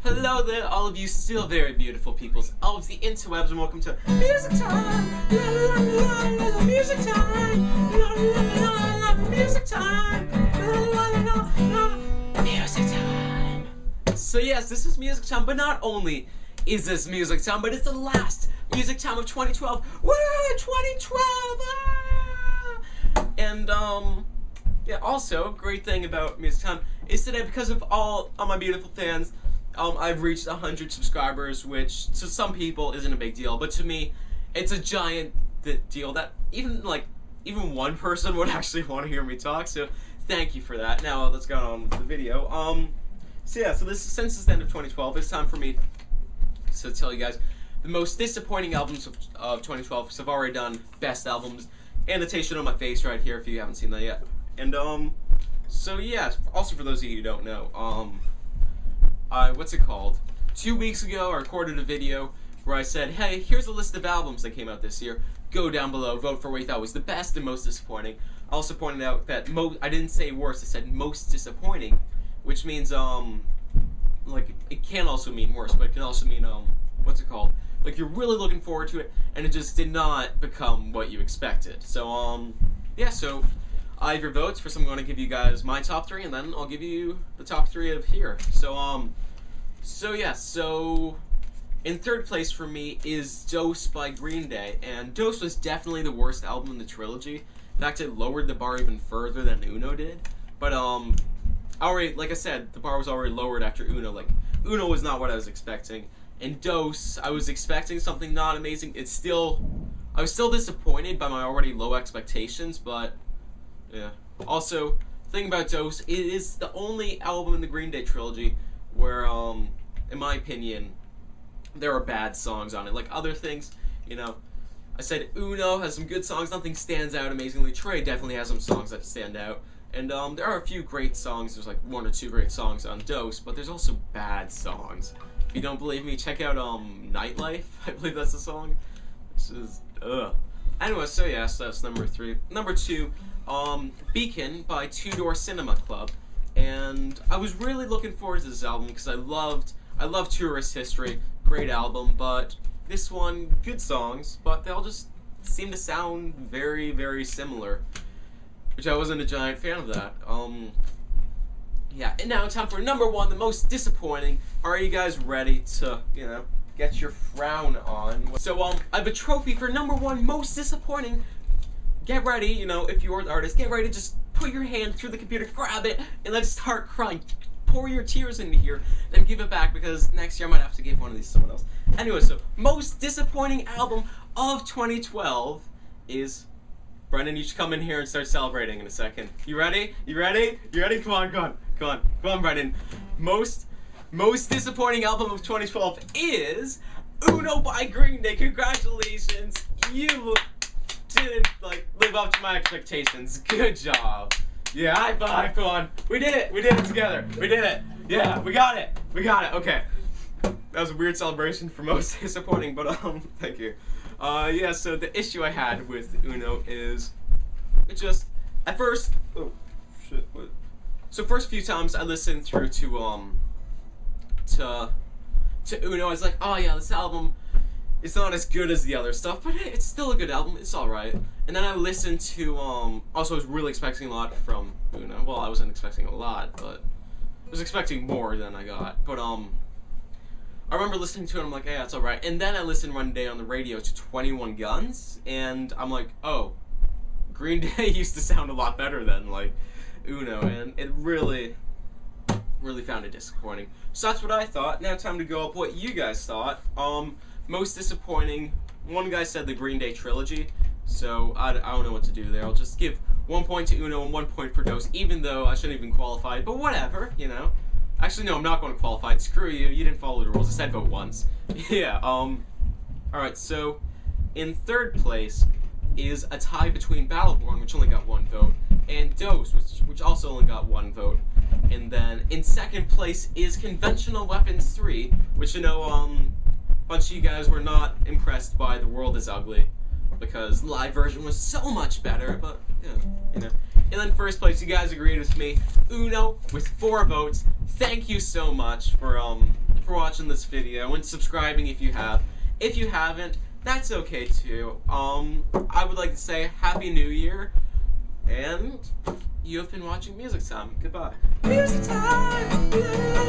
Hello there, all of you still very beautiful peoples, all of the interwebs, and welcome to Music Time! La la la la la, Music Time! La la la la, Music Time! La la la la, Music Time! So yes, this is Music Time, but not only is this Music Time, but it's the last Music Time of 2012! Woo! 2012! Ah! And, yeah, also, great thing about Music Time is today, because of all my beautiful fans, I've reached 100 subscribers, which to some people isn't a big deal, but to me, it's a giant deal that even one person would actually want to hear me talk, so thank you for that. Now, let's go on with the video. So since it's the end of 2012, it's time for me to tell you guys the most disappointing albums of 2012, because I've already done best albums, annotation on my face right here if you haven't seen that yet. And, so yeah, also for those of you who don't know, what's it called? 2 weeks ago, I recorded a video where I said, hey, here's a list of albums that came out this year. Go down below, vote for what you thought was the best and most disappointing. I also pointed out that I didn't say worst, I said most disappointing, which means, like, it can also mean worse, but it can also mean, what's it called? Like, you're really looking forward to it, and it just did not become what you expected. So, yeah, so I have your votes. First, I'm going to give you guys my top 3, and then I'll give you the top 3 of here. So yeah, so in third place for me is Dose by Green Day, and Dose was definitely the worst album in the trilogy. In fact, it lowered the bar even further than Uno did. But already, like I said, the bar was already lowered after Uno. Like, Uno was not what I was expecting, and Dose, I was expecting something not amazing. I was still disappointed by my already low expectations, but yeah. Also, the thing about Dose, it is the only album in the Green Day trilogy where, in my opinion, there are bad songs on it. Like other things, you know, I said Uno has some good songs, nothing stands out amazingly. Trey definitely has some songs that stand out. And there are a few great songs, there's like 1 or 2 great songs on Dose, but there's also bad songs. If you don't believe me, check out Nightlife, I believe that's the song. This is, ugh. Anyway, so yeah, so that's number 3. Number 2, Beacon by Two Door Cinema Club, and I was really looking forward to this album because I love Tourist History, great album, but this one, good songs, but they all just seem to sound very, very similar, which I wasn't a giant fan of that. Yeah, and now it's time for number 1, the most disappointing. Are you guys ready to, you know, get your frown on? So, I have a trophy for number 1, most disappointing. Get ready, you know, if you're the artist, get ready to just put your hand through the computer, grab it, and let's start crying. Pour your tears into here, then give it back, because next year I might have to give one of these to someone else. Anyway, so, most disappointing album of 2012 is... Brendan, you should come in here and start celebrating in a second. You ready? You ready? You ready? Come on, come on, come on. Come on, Brendan. Most disappointing album of 2012 is Uno by Green Day. Congratulations. You didn't, like, live up to my expectations. Good job. Yeah, high five. Come on. We did it. We did it together. We did it. Yeah, we got it. We got it. Okay. That was a weird celebration for most disappointing, but, thank you. Yeah, so the issue I had with Uno is, it just, at first, oh, shit, what? So first few times I listened through to Uno, I was like, oh yeah, this album, it's not as good as the other stuff, but it's still a good album, it's alright. And then I listened to, also I was really expecting a lot from Uno. Well, I wasn't expecting a lot, but I was expecting more than I got. But, I remember listening to it, I'm like, yeah, it's alright. And then I listened one day on the radio to 21 Guns, and I'm like, oh, Green Day used to sound a lot better than, like, Uno, and it really found it disappointing. So that's what I thought. Now time to go up what you guys thought. Most disappointing, one guy said the Green Day trilogy, so I don't know what to do there. I'll just give 1 point to Uno and 1 point for Dose, even though I shouldn't even qualify, but whatever, you know. Actually, no, I'm not going to qualify. Screw you. You didn't follow the rules. I said vote once. Yeah, alright, so in third place is a tie between Battleborn, which only got 1 vote, and Dose, which also only got 1 vote. And then in second place is Conventional Weapons 3, which, you know, a bunch of you guys were not impressed by The World Is Ugly, because the live version was so much better, but, yeah, you know. And then first place, you guys agreed with me, Uno, with 4 votes. Thank you so much for for watching this video and subscribing if you have. If you haven't, that's okay too. I would like to say Happy New Year, and you have been watching Music Time. Goodbye. Music Time!